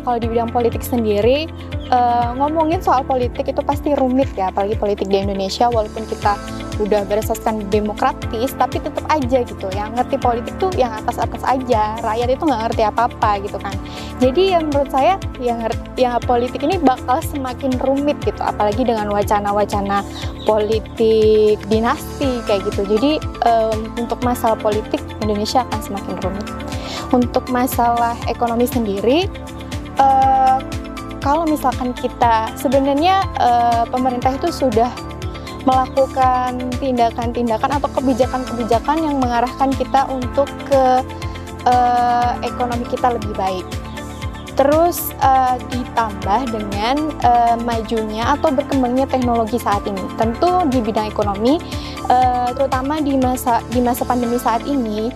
kalau di bidang politik sendiri, ngomongin soal politik itu pasti rumit ya, apalagi politik di Indonesia. Walaupun kita udah berasaskan demokratis, tapi tetap aja gitu, yang ngerti politik tuh yang atas-atas aja, rakyat itu nggak ngerti apa-apa gitu kan. Jadi ya menurut saya ya politik ini bakal semakin rumit gitu, apalagi dengan wacana-wacana politik dinasti kayak gitu. Jadi untuk masalah politik Indonesia akan semakin rumit. Untuk masalah ekonomi sendiri, kalau misalkan kita sebenarnya pemerintah itu sudah melakukan tindakan-tindakan atau kebijakan-kebijakan yang mengarahkan kita untuk ke ekonomi kita lebih baik. Terus ditambah dengan majunya atau berkembangnya teknologi saat ini. Tentu di bidang ekonomi, terutama di masa pandemi saat ini,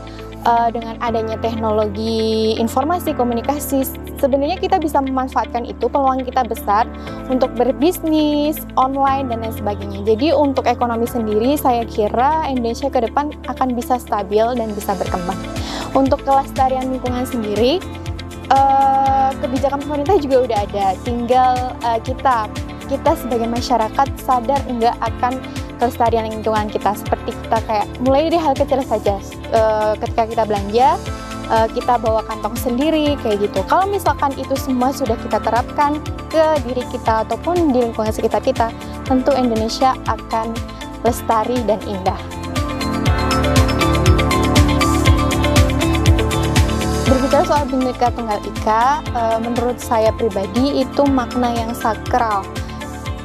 dengan adanya teknologi informasi komunikasi, sebenarnya kita bisa memanfaatkan itu, peluang kita besar untuk berbisnis online dan lain sebagainya. Jadi untuk ekonomi sendiri saya kira Indonesia ke depan akan bisa stabil dan bisa berkembang. Untuk kelestarian lingkungan sendiri, kebijakan pemerintah juga udah ada, tinggal kita sebagai masyarakat sadar enggak akan kelestarian lingkungan kita. Seperti kita kayak mulai dari hal kecil saja, ketika kita belanja, kita bawa kantong sendiri kayak gitu. Kalau misalkan itu semua sudah kita terapkan ke diri kita ataupun di lingkungan sekitar kita, tentu Indonesia akan lestari dan indah. Berbicara soal Bhinneka Tunggal Ika, menurut saya pribadi itu makna yang sakral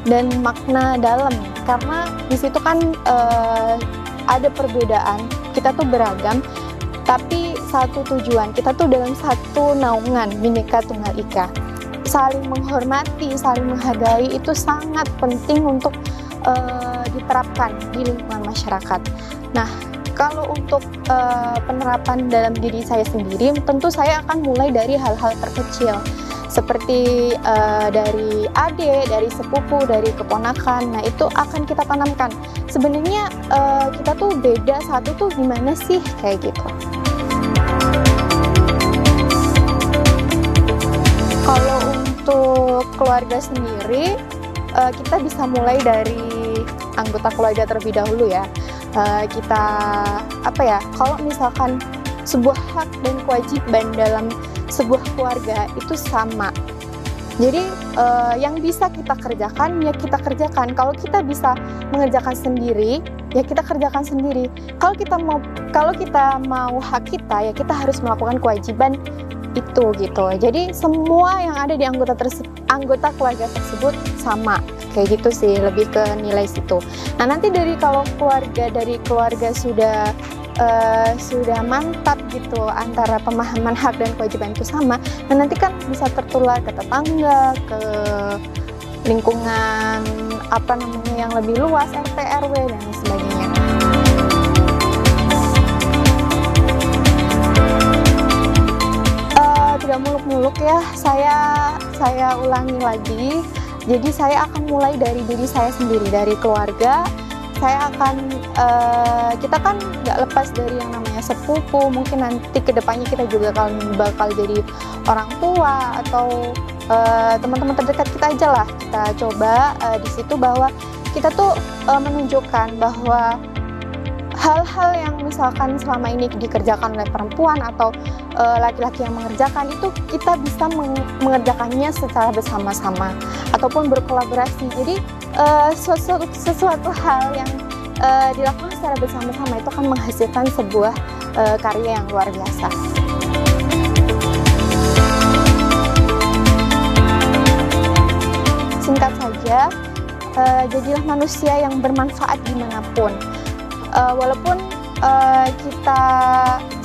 dan makna dalam, karena di situ kan ada perbedaan, kita tuh beragam, tapi satu tujuan, kita tuh dalam satu naungan Bhinneka Tunggal Ika. Saling menghormati, saling menghargai itu sangat penting untuk diterapkan di lingkungan masyarakat. Nah, kalau untuk penerapan dalam diri saya sendiri, tentu saya akan mulai dari hal-hal terkecil, seperti dari adik, dari sepupu, dari keponakan. Nah, itu akan kita tanamkan. Sebenarnya kita tuh beda satu tuh gimana sih, kayak gitu. Kalau untuk keluarga sendiri, kita bisa mulai dari anggota keluarga terlebih dahulu ya. Kita kalau misalkan sebuah hak dan kewajiban dalam sebuah keluarga itu sama. Jadi yang bisa kita kerjakan ya kita kerjakan. Kalau kita bisa mengerjakan sendiri ya kita kerjakan sendiri. Kalau kita mau hak kita ya kita harus melakukan kewajiban itu gitu. Jadi semua yang ada di anggota keluarga tersebut sama. Kayak gitu sih, lebih ke nilai situ. Nah, nanti dari keluarga sudah mantap gitu antara pemahaman hak dan kewajiban itu sama, dan nanti kan bisa tertular ke tetangga, ke lingkungan yang lebih luas, RT, RW dan sebagainya. Tidak muluk-muluk ya, saya ulangi lagi. Jadi saya akan mulai dari diri saya sendiri, dari keluarga. Saya akan, kita kan nggak lepas dari yang namanya sepupu. Mungkin nanti kedepannya kita juga bakal jadi orang tua atau teman-teman terdekat kita aja lah. Kita coba di situ bahwa kita tuh menunjukkan bahwa hal-hal yang misalkan selama ini dikerjakan oleh perempuan atau laki-laki yang mengerjakan itu kita bisa mengerjakannya secara bersama-sama ataupun berkolaborasi. Jadi sesuatu hal yang dilakukan secara bersama-sama itu akan menghasilkan sebuah karya yang luar biasa. Singkat saja, jadilah manusia yang bermanfaat dimanapun. Walaupun kita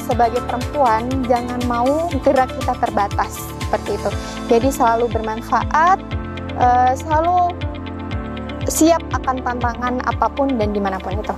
sebagai perempuan jangan mau gerak kita terbatas seperti itu. Jadi selalu bermanfaat, selalu siap akan tantangan apapun dan dimanapun itu.